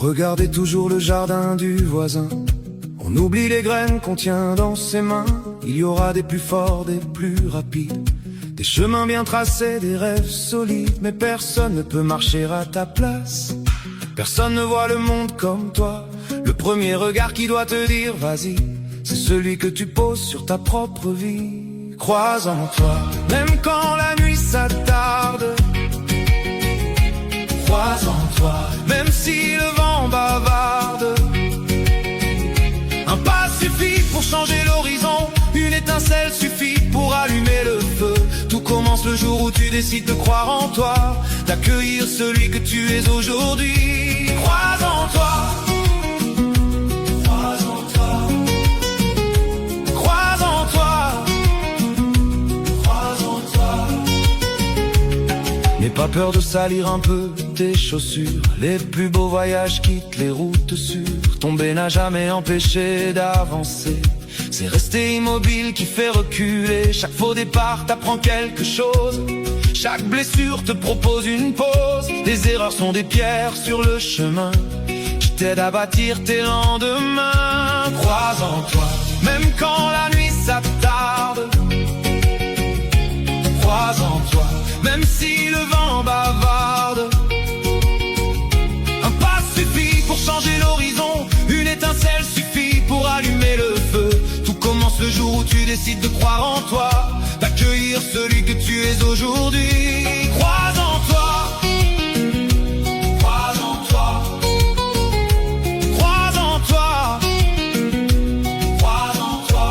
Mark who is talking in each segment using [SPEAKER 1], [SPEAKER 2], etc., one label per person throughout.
[SPEAKER 1] Regardez toujours le jardin du voisin. On oublie les graines qu'on tient dans ses mains. Il y aura des plus forts, des plus rapides, des chemins bien tracés, des rêves solides. Mais personne ne peut marcher à ta place. Personne ne voit le monde comme toi. Le premier regard qui doit te dire vas-y, c'est celui que tu poses sur ta propre vie. Crois en toi, même quand la nuit s'attarde. Crois en toi, même si le vent bavarde. Un pas suffit pour changer l'horizon. Une étincelle suffit pour allumer le feu. Tout commence le jour où tu décides de croire en toi, d'accueillir celui que tu es aujourd'hui. Crois en toi. Crois en toi. Crois en toi. Crois en toi. N'aie pas peur de salir un peu tes chaussures. Les plus beaux voyages quittent les routes sûres. Tomber n'a jamais empêché d'avancer. C'est rester immobile qui fait reculer. Chaque faux départ t'apprend quelque chose. Chaque blessure te propose une pause. Les erreurs sont des pierres sur le chemin qui t'aident à bâtir tes lendemains. Crois en toi, même quand la nuit s'attarde. Crois en toi, même si le vent bavarde. Un pas suffit pour changer l'horizon. Une étincelle suffit pour allumer le feu. Tout commence le jour où tu décides de croire en toi, d'accueillir celui que tu es aujourd'hui. Crois en toi. Crois en toi. Crois en toi. Crois en toi.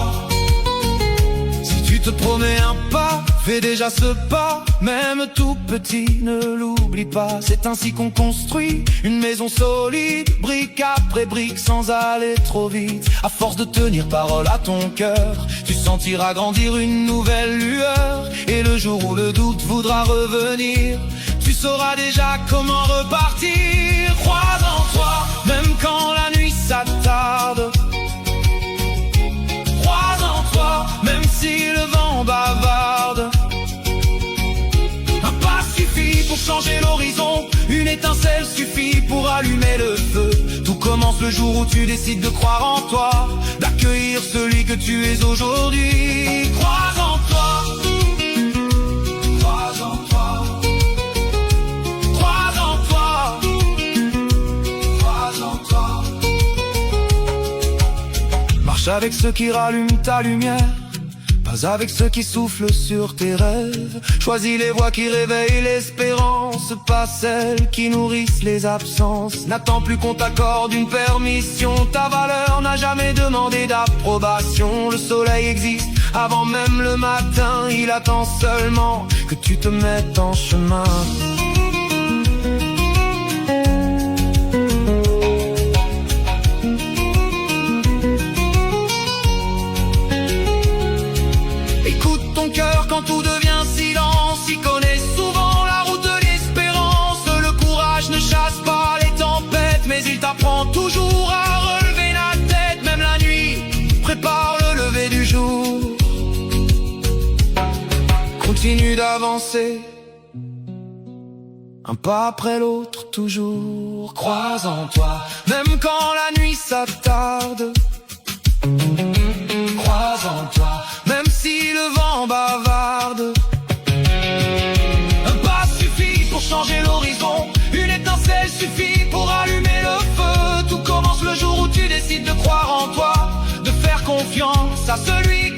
[SPEAKER 1] Si tu te promets un pas, fais déjà ce pas, même tout petit, ne l'oublie pas. C'est ainsi qu'on construit une maison solide, brique après brique, sans aller trop vite. À force de tenir parole à ton cœur, tu sentiras grandir une nouvelle lueur. Et le jour où le doute voudra revenir, tu sauras déjà comment repartir. Crois en toi, même quand la nuit s'attarde. Crois en toi, même si le vent bavarde. Un pas suffit pour changer l'horizon. Une étincelle suffit pour allumer le feu. Tout commence le jour où tu décides de croire en toi, d'accueillir celui que tu es aujourd'hui. Crois en toi. Crois en toi. Crois en toi. Crois en toi. Marche avec ceux qui rallument ta lumière, pas avec ceux qui soufflent sur tes rêves. Choisis les voix qui réveillent l'espérance, pas celles qui nourrissent les absences. N'attends plus qu'on t'accorde une permission. Ta valeur n'a jamais demandé d'approbation. Le soleil existe avant même le matin. Il attend seulement que tu te mettes en chemin. Quand tout devient silence, il connaît souvent la route de l'espérance. Le courage ne chasse pas les tempêtes, mais il t'apprend toujours à relever la tête. Même la nuit prépare le lever du jour. Continue d'avancer, un pas après l'autre toujours. Crois en toi, même quand la nuit s'attarde. Crois en toi, même si le vent bavarde. Un pas suffit pour changer l'horizon. Une étincelle suffit pour allumer le feu. Tout commence le jour où tu décides de croire en toi, de faire confiance à celui